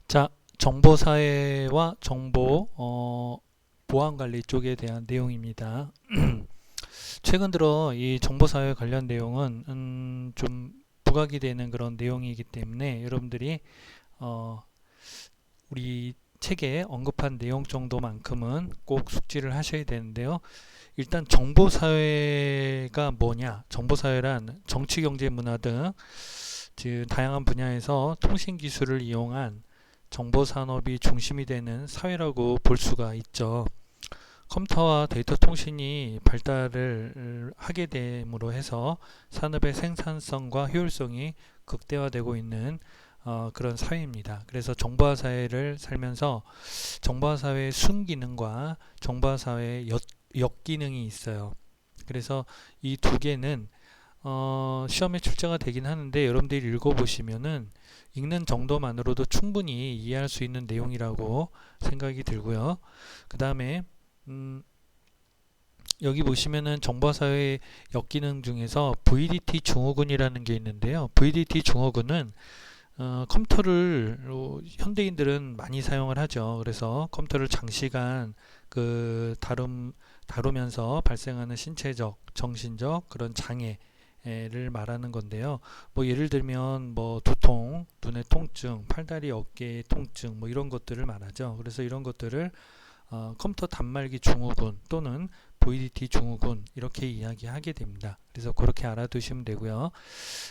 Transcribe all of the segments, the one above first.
자, 정보사회와 정보 보안관리 쪽에 대한 내용입니다. 최근 들어 이 정보사회 관련 내용은 좀 부각이 되는 그런 내용이기 때문에 여러분들이 어, 우리 책에 언급한 내용 정도만큼은 꼭 숙지를 하셔야 되는데요. 일단 정보사회가 뭐냐? 정보사회란 정치, 경제, 문화 등 즉 다양한 분야에서 통신 기술을 이용한 정보 산업이 중심이 되는 사회라고 볼 수가 있죠. 컴퓨터와 데이터 통신이 발달을 하게 됨으로 해서 산업의 생산성과 효율성이 극대화되고 있는 그런 사회입니다. 그래서 정보화 사회를 살면서 정보화 사회의 순기능과 정보화 사회의 역기능이 있어요. 그래서 이 두 개는 시험에 출제가 되긴 하는데 여러분들이 읽어보시면은 읽는 정도만으로도 충분히 이해할 수 있는 내용이라고 생각이 들고요. 그 다음에 여기 보시면은 정보사회 역기능 중에서 VDT 증후군이라는 게 있는데요. VDT 증후군은 컴퓨터를 현대인들은 많이 사용을 하죠. 그래서 컴퓨터를 장시간 다루면서 발생하는 신체적, 정신적 그런 장애를 말하는 건데요. 뭐 예를 들면 뭐 두통, 눈의 통증, 팔다리 어깨의 통증 뭐 이런 것들을 말하죠. 그래서 이런 것들을 컴퓨터 단말기 증후군 또는 VDT 증후군 이렇게 이야기하게 됩니다. 그래서 그렇게 알아두시면 되고요.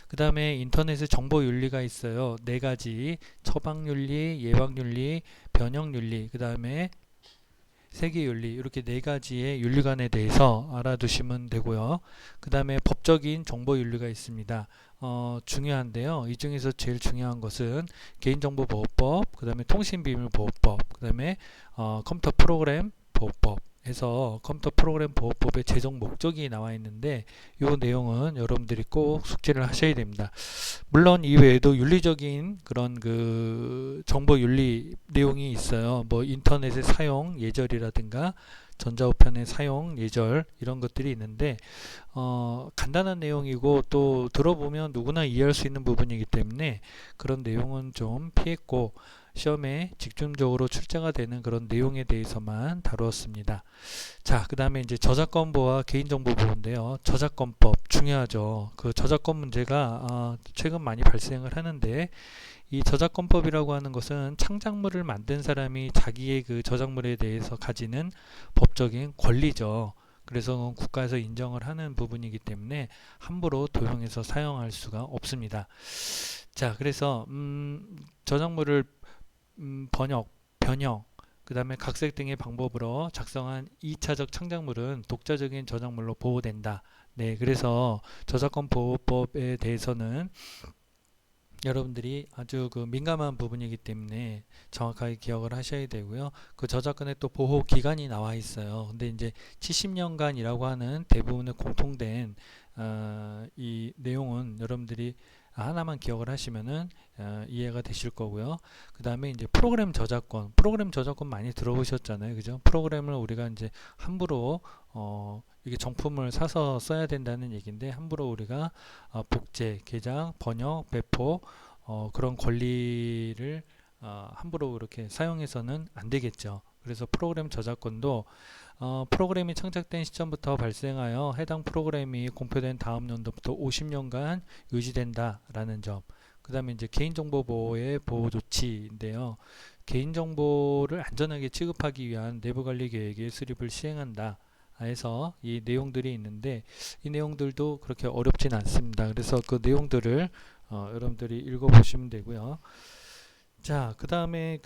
그 다음에 인터넷에 정보 윤리가 있어요. 네 가지: 처방 윤리, 예방 윤리, 변형 윤리, 그 다음에 세계 윤리, 이렇게 네 가지의 윤리관에 대해서 알아두시면 되고요. 그 다음에 법적인 정보 윤리가 있습니다. 중요한데요. 이 중에서 제일 중요한 것은 개인정보보호법, 그 다음에 통신비밀보호법, 그 다음에 컴퓨터 프로그램 보호법 해서 컴퓨터 프로그램 보호법의 제정 목적이 나와 있는데 이 내용은 여러분들이 꼭 숙지를 하셔야 됩니다. 물론 이외에도 윤리적인 그런 정보 윤리 내용이 있어요. 뭐 인터넷의 사용 예절이라든가 전자우편의 사용 예절 이런 것들이 있는데 간단한 내용이고 또 들어보면 누구나 이해할 수 있는 부분이기 때문에 그런 내용은 좀 피했고 시험에 집중적으로 출제가 되는 그런 내용에 대해서만 다루었습니다. 자, 그 다음에 이제 저작권 보호와 개인정보 보호인데요. 저작권법 중요하죠. 그 저작권 문제가 최근 많이 발생을 하는데 이 저작권법이라고 하는 것은 창작물을 만든 사람이 자기의 그 저작물에 대해서 가지는 법적인 권리죠. 그래서 국가에서 인정을 하는 부분이기 때문에 함부로 도용해서 사용할 수가 없습니다. 자, 그래서 저작물을 번역, 변형, 그 다음에 각색 등의 방법으로 작성한 2차적 창작물은 독자적인 저작물로 보호된다. 네, 그래서 저작권 보호법에 대해서는 여러분들이 아주 민감한 부분이기 때문에 정확하게 기억을 하셔야 되고요. 그 저작권에 또 보호 기간이 나와 있어요. 근데 이제 70년간이라고 하는 대부분의 공통된 이 내용은 여러분들이 하나만 기억을 하시면은 이해가 되실 거고요. 그 다음에 이제 프로그램 저작권 많이 들어보셨잖아요, 그죠? 프로그램을 우리가 이제 함부로 이게 정품을 사서 써야 된다는 얘기인데 함부로 우리가 복제, 개장, 번역, 배포 그런 권리를 함부로 그렇게 사용해서는 안 되겠죠. 그래서 프로그램 저작권도 프로그램이 창작된 시점부터 발생하여 해당 프로그램이 공표된 다음 연도부터 50년간 유지된다라는 점. 그 다음에 이제 개인정보 보호의 보호 조치인데요. 개인정보를 안전하게 취급하기 위한 내부관리 계획의 수립을 시행한다. 해서 이 내용들이 있는데 이 내용들도 그렇게 어렵진 않습니다. 그래서 그 내용들을 여러분들이 읽어보시면 되고요. 자, 그 다음에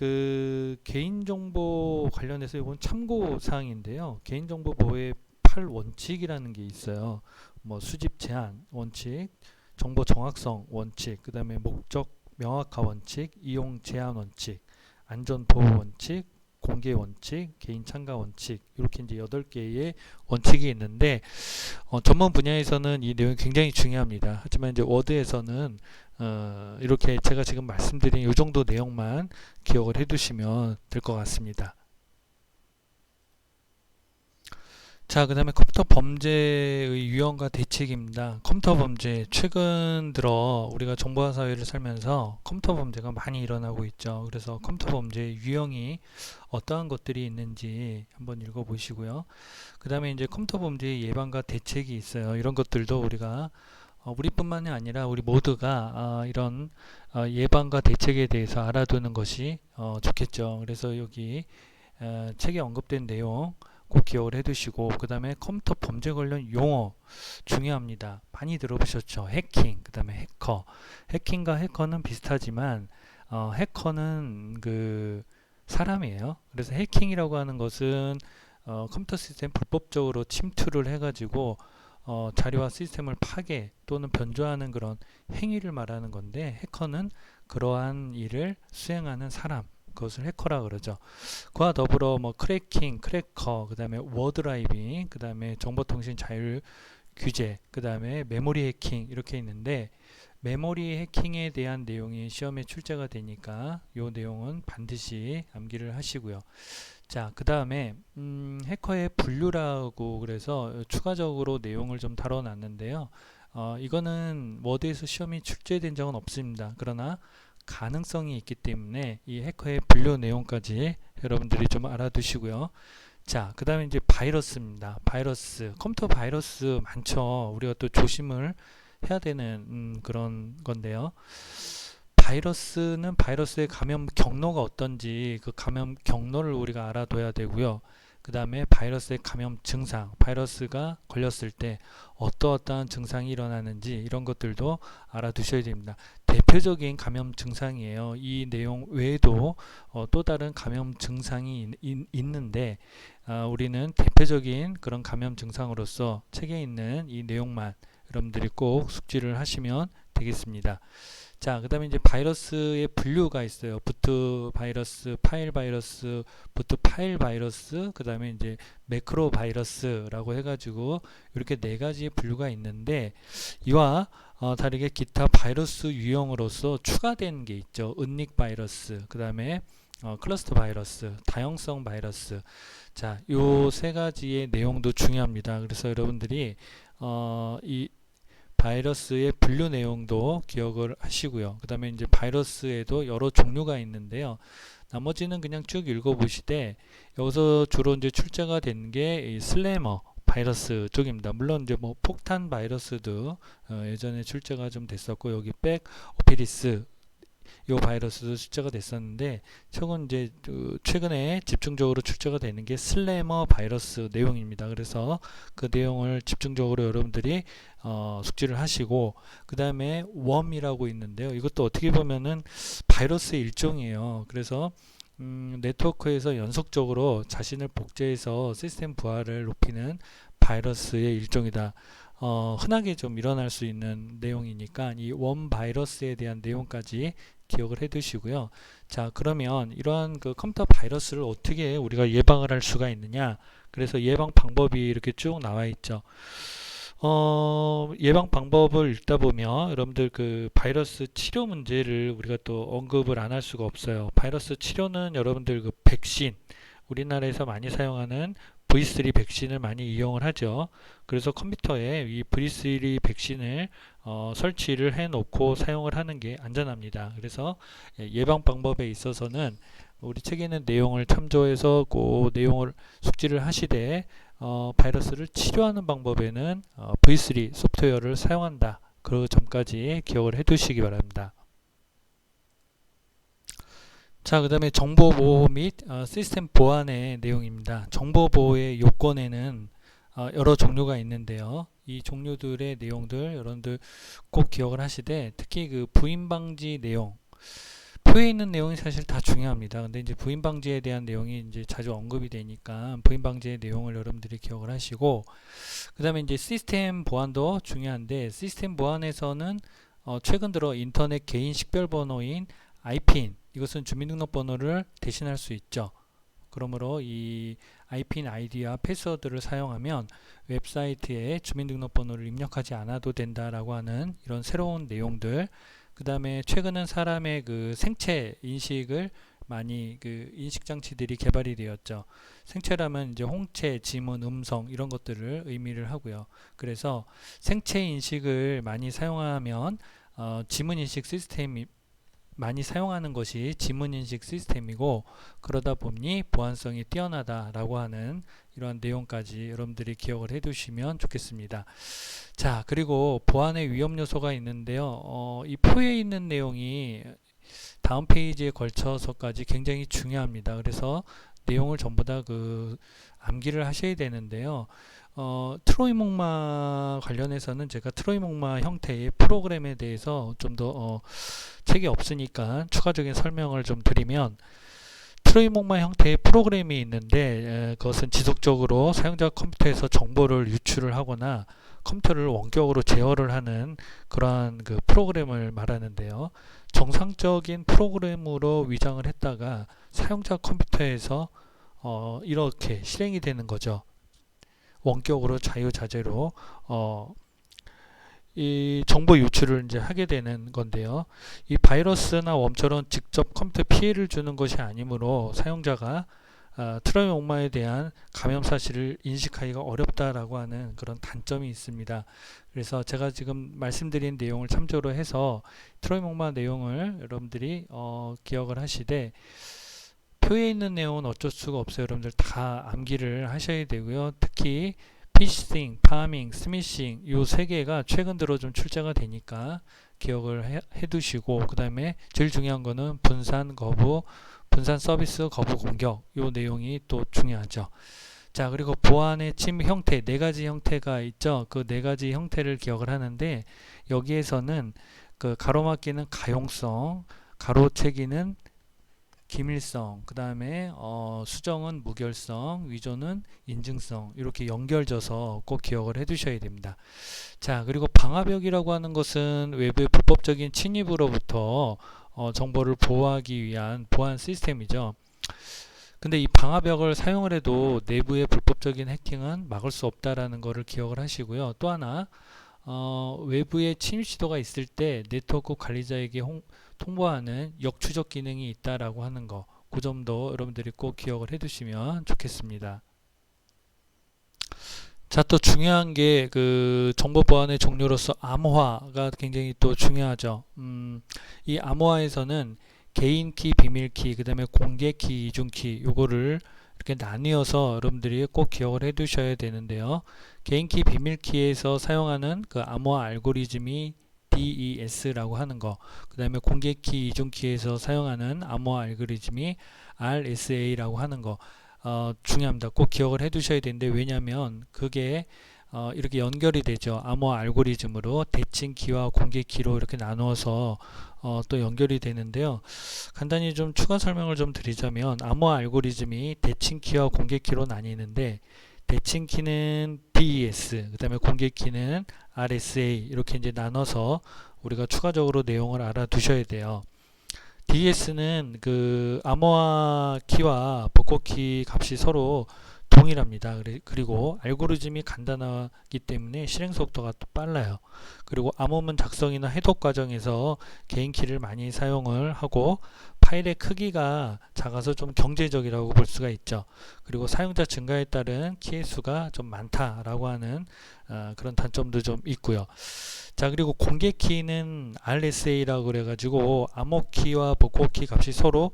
개인정보 관련해서 이건 참고사항인데요. 개인정보 보호의 8원칙이라는 게 있어요. 뭐 수집 제한 원칙, 정보 정확성 원칙, 그 다음에 목적 명확화 원칙, 이용 제한 원칙, 안전 보호 원칙, 공개 원칙, 개인 참가 원칙 이렇게 이제 8개의 원칙이 있는데 전문 분야에서는 이 내용이 굉장히 중요합니다. 하지만 이제 워드에서는 이렇게 제가 지금 말씀드린 이 정도 내용만 기억을 해두시면 될 것 같습니다. 자, 그 다음에 컴퓨터 범죄의 유형과 대책입니다. 컴퓨터 범죄, 최근 들어 우리가 정보화 사회를 살면서 컴퓨터 범죄가 많이 일어나고 있죠. 그래서 컴퓨터 범죄의 유형이 어떠한 것들이 있는지 한번 읽어보시고요. 그 다음에 이제 컴퓨터 범죄의 예방과 대책이 있어요. 이런 것들도 우리가 우리뿐만이 아니라 우리 모두가 이런 예방과 대책에 대해서 알아두는 것이 좋겠죠. 그래서 여기 책에 언급된 내용 꼭 기억을 해두시고, 그 다음에 컴퓨터 범죄 관련 용어 중요합니다. 많이 들어보셨죠? 해킹, 그 다음에 해커. 해킹과 해커는 비슷하지만 해커는 그 사람이에요. 그래서 해킹이라고 하는 것은 컴퓨터 시스템 불법적으로 침투를 해가지고 자료와 시스템을 파괴 또는 변조하는 그런 행위를 말하는 건데, 해커는 그러한 일을 수행하는 사람, 그것을 해커라 그러죠. 그와 더불어 뭐 크래킹, 크래커, 그 다음에 워드라이빙, 그 다음에 정보통신 자율 규제, 그 다음에 메모리 해킹 이렇게 있는데, 메모리 해킹에 대한 내용이 시험에 출제가 되니까 이 내용은 반드시 암기를 하시고요. 자, 그 다음에 해커의 분류라고 그래서 추가적으로 내용을 좀 다뤄놨는데요. 이거는 워드에서 시험이 출제된 적은 없습니다. 그러나 가능성이 있기 때문에 이 해커의 분류 내용까지 여러분들이 좀 알아두시고요. 자, 그 다음에 이제 바이러스입니다. 바이러스, 컴퓨터 바이러스 많죠. 우리가 또 조심을 해야 되는 그런 건데요. 바이러스는 바이러스의 감염 경로가 어떤지 그 감염 경로를 우리가 알아둬야 되고요. 그 다음에 바이러스의 감염 증상, 바이러스가 걸렸을 때 어떠어떠한 증상이 일어나는지 이런 것들도 알아두셔야 됩니다. 대표적인 감염 증상이에요. 이 내용 외에도 또 다른 감염 증상이 있는데 우리는 대표적인 그런 감염 증상으로서 책에 있는 이 내용만 여러분들이 꼭 숙지를 하시면 되겠습니다. 자, 그 다음에 이제 바이러스의 분류가 있어요. 부트 바이러스, 파일 바이러스, 부트 파일 바이러스, 그 다음에 이제 매크로 바이러스라고 해가지고 이렇게 네 가지의 분류가 있는데, 이와 다르게 기타 바이러스 유형으로서 추가된 게 있죠. 은닉 바이러스, 그 다음에 클러스터 바이러스, 다형성 바이러스. 자, 요 세 가지의 내용도 중요합니다. 그래서 여러분들이 이 바이러스의 분류 내용도 기억을 하시고요. 그 다음에 이제 바이러스에도 여러 종류가 있는데요. 나머지는 그냥 쭉 읽어보시되, 여기서 주로 이제 출제가 된 게 슬래머 바이러스 쪽입니다. 물론 이제 뭐 폭탄 바이러스도 예전에 출제가 좀 됐었고, 여기 백 오피리스 이 바이러스도 출제가 됐었는데, 최근에 집중적으로 출제가 되는 게 슬래머 바이러스 내용입니다. 그래서 그 내용을 집중적으로 여러분들이 숙지를 하시고, 그 다음에 웜이라고 있는데요. 이것도 어떻게 보면은 바이러스의 일종이에요. 그래서 네트워크에서 연속적으로 자신을 복제해서 시스템 부하를 높이는 바이러스의 일종이다. 흔하게 좀 일어날 수 있는 내용이니까 이 원 바이러스에 대한 내용까지 기억을 해 두시고요. 자, 그러면 이러한 그 컴퓨터 바이러스를 어떻게 우리가 예방을 할 수가 있느냐? 그래서 예방 방법이 이렇게 쭉 나와 있죠. 예방 방법을 읽다 보면 여러분들 그 바이러스 치료 문제를 우리가 또 언급을 안 할 수가 없어요. 바이러스 치료는 여러분들 그 백신, 우리나라에서 많이 사용하는 V3 백신을 많이 이용을 하죠. 그래서 컴퓨터에 이 V3 백신을 설치를 해 놓고 사용을 하는 게 안전합니다. 그래서 예방 방법에 있어서는 우리 책에 있는 내용을 참조해서 그 내용을 숙지를 하시되, 바이러스를 치료하는 방법에는 V3 소프트웨어를 사용한다. 그 점까지 기억을 해 두시기 바랍니다. 자, 그 다음에 정보보호 및 시스템 보안의 내용입니다. 정보보호의 요건에는 여러 종류가 있는데요. 이 종류들의 내용들 여러분들 꼭 기억을 하시되, 특히 그 부인 방지 내용, 표에 있는 내용이 사실 다 중요합니다. 근데 이제 부인 방지에 대한 내용이 이제 자주 언급이 되니까 부인 방지의 내용을 여러분들이 기억을 하시고, 그 다음에 이제 시스템 보안도 중요한데, 시스템 보안에서는 최근 들어 인터넷 개인 식별번호인 IPN, 이것은 주민등록번호를 대신할 수 있죠. 그러므로 이 IPN 아이디와 패스워드를 사용하면 웹사이트에 주민등록번호를 입력하지 않아도 된다라고 하는 이런 새로운 내용들, 그 다음에 최근은 사람의 그 생체 인식을 많이 그 인식 장치들이 개발이 되었죠. 생체라면 이제 홍채, 지문, 음성 이런 것들을 의미를 하고요. 그래서 생체 인식을 많이 사용하면 지문 인식 시스템이 많이 사용하는 것이 지문인식 시스템이고, 그러다 보니 보안성이 뛰어나다라고 하는 이러한 내용까지 여러분들이 기억을 해 두시면 좋겠습니다. 자, 그리고 보안의 위험 요소가 있는데요. 이 표에 있는 내용이 다음 페이지에 걸쳐서까지 굉장히 중요합니다. 그래서 내용을 전부 다 암기를 하셔야 되는데요. 트로이 목마 관련해서는 제가 트로이 목마 형태의 프로그램에 대해서 좀 더 책이 없으니까 추가적인 설명을 좀 드리면, 트로이 목마 형태의 프로그램이 있는데 그것은 지속적으로 사용자 컴퓨터에서 정보를 유출을 하거나 컴퓨터를 원격으로 제어를 하는 그러한 그 프로그램을 말하는데요. 정상적인 프로그램으로 위장을 했다가 사용자 컴퓨터에서 이렇게 실행이 되는 거죠. 원격으로 자유자재로 이 정보 유출을 이제 하게 되는 건데요. 이 바이러스나 웜처럼 직접 컴퓨터 피해를 주는 것이 아니므로 사용자가 트로이 목마에 대한 감염 사실을 인식하기가 어렵다라고 하는 그런 단점이 있습니다. 그래서 제가 지금 말씀드린 내용을 참조로 해서 트로이 목마 내용을 여러분들이 기억을 하시되, 표에 있는 내용은 어쩔 수가 없어요. 여러분들 다 암기를 하셔야 되고요. 특히 피싱, 파밍, 스미싱 이 세 개가 최근 들어 좀 출제가 되니까 기억을 해 두시고, 그 다음에 제일 중요한 거는 분산 거부, 분산 서비스 거부 공격, 이 내용이 또 중요하죠. 자, 그리고 보안의 침입 형태, 네 가지 형태가 있죠. 그 네 가지 형태를 기억을 하는데, 여기에서는 그 가로막기는 가용성, 가로채기는 기밀성, 그 다음에 수정은 무결성, 위조는 인증성, 이렇게 연결져서 꼭 기억을 해 두셔야 됩니다. 자, 그리고 방화벽이라고 하는 것은 외부의 불법적인 침입으로부터 정보를 보호하기 위한 보안 시스템이죠. 근데 이 방화벽을 사용을 해도 내부의 불법적인 해킹은 막을 수 없다라는 것을 기억을 하시고요. 또 하나, 외부의 침입 시도가 있을 때 네트워크 관리자에게 통보하는 역추적 기능이 있다라고 하는 거, 그 점도 여러분들이 꼭 기억을 해 두시면 좋겠습니다. 자, 또 중요한 게 그 정보 보안의 종류로서 암호화가 굉장히 또 중요하죠. 이 암호화에서는 개인키, 비밀키, 그 다음에 공개키, 이중키, 요거를 이렇게 나뉘어서 여러분들이 꼭 기억을 해 두셔야 되는데요. 개인키, 비밀키에서 사용하는 그 암호화 알고리즘이 DES라고 하는 거, 그 다음에 공개키, 이중키에서 사용하는 암호화 알고리즘이 RSA라고 하는 거, 중요합니다. 꼭 기억을 해 두셔야 되는데, 왜냐하면 그게 이렇게 연결이 되죠. 암호화 알고리즘으로 대칭키와 공개키로 이렇게 나누어서 또 연결이 되는데요. 간단히 좀 추가 설명을 좀 드리자면, 암호화 알고리즘이 대칭키와 공개키로 나뉘는데, 대칭키는 DES, 그 다음에 공개키는 RSA, 이렇게 이제 나눠서 우리가 추가적으로 내용을 알아두셔야 돼요. DES는 그 암호화 키와 복호 키 값이 서로 동일합니다. 그리고 알고리즘이 간단하기 때문에 실행 속도가 또 빨라요. 그리고 암호문 작성이나 해독 과정에서 개인 키를 많이 사용을 하고, 파일의 크기가 작아서 좀 경제적이라고 볼 수가 있죠. 그리고 사용자 증가에 따른 키의 수가 좀 많다라고 하는 그런 단점도 좀 있고요. 자, 그리고 공개 키는 RSA라고 그래가지고 암호키와 복호키 값이 서로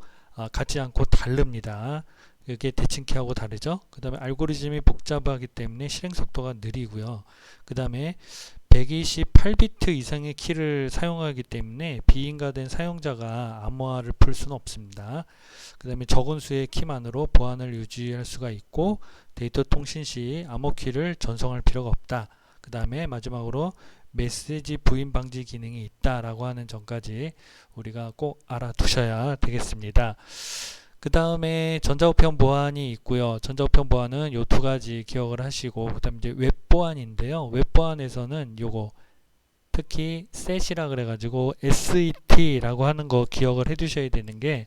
같지 않고 다릅니다. 이게 대칭키하고 다르죠. 그 다음에 알고리즘이 복잡하기 때문에 실행 속도가 느리고요. 그 다음에 128비트 이상의 키를 사용하기 때문에 비인가된 사용자가 암호화를 풀 수는 없습니다. 그 다음에 적은 수의 키만으로 보안을 유지할 수가 있고, 데이터 통신 시 암호키를 전송할 필요가 없다. 그 다음에 마지막으로 메시지 부인 방지 기능이 있다라고 하는 점까지 우리가 꼭 알아두셔야 되겠습니다. 그 다음에 전자우편 보안이 있고요. 전자우편 보안은 요 두 가지 기억을 하시고, 그 다음에 이제 웹 보안인데요. 웹 보안에서는 요거 특히 SET이라 그래가지고 SET라고 하는 거 기억을 해두셔야 되는 게,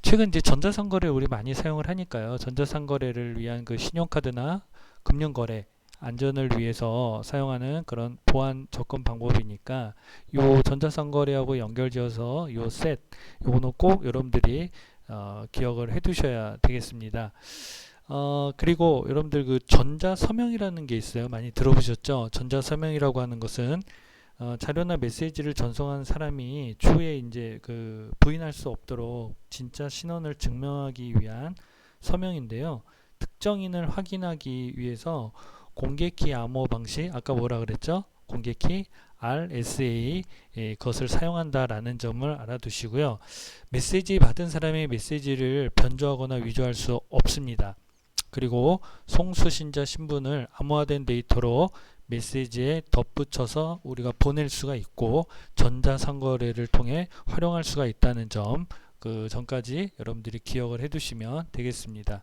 최근 이제 전자상거래 우리 많이 사용을 하니까요. 전자상거래를 위한 그 신용카드나 금융거래 안전을 위해서 사용하는 그런 보안 접근 방법이니까, 요 전자상거래하고 연결지어서 요 셋, 요거는 꼭 여러분들이 기억을 해 두셔야 되겠습니다. 그리고 여러분들 그 전자서명이라는 게 있어요. 많이 들어보셨죠? 전자서명이라고 하는 것은 자료나 메시지를 전송한 사람이 추후에 이제 그 부인할 수 없도록 진짜 신원을 증명하기 위한 서명인데요. 특정인을 확인하기 위해서 공개키 암호 방식, 아까 뭐라 그랬죠? 공개키 RSA 그것을 사용한다라는 점을 알아두시고요. 메시지 받은 사람의 메시지를 변조하거나 위조할 수 없습니다. 그리고 송수신자 신분을 암호화된 데이터로 메시지에 덧붙여서 우리가 보낼 수가 있고 전자상거래를 통해 활용할 수가 있다는 점, 그 전까지 여러분들이 기억을 해 두시면 되겠습니다.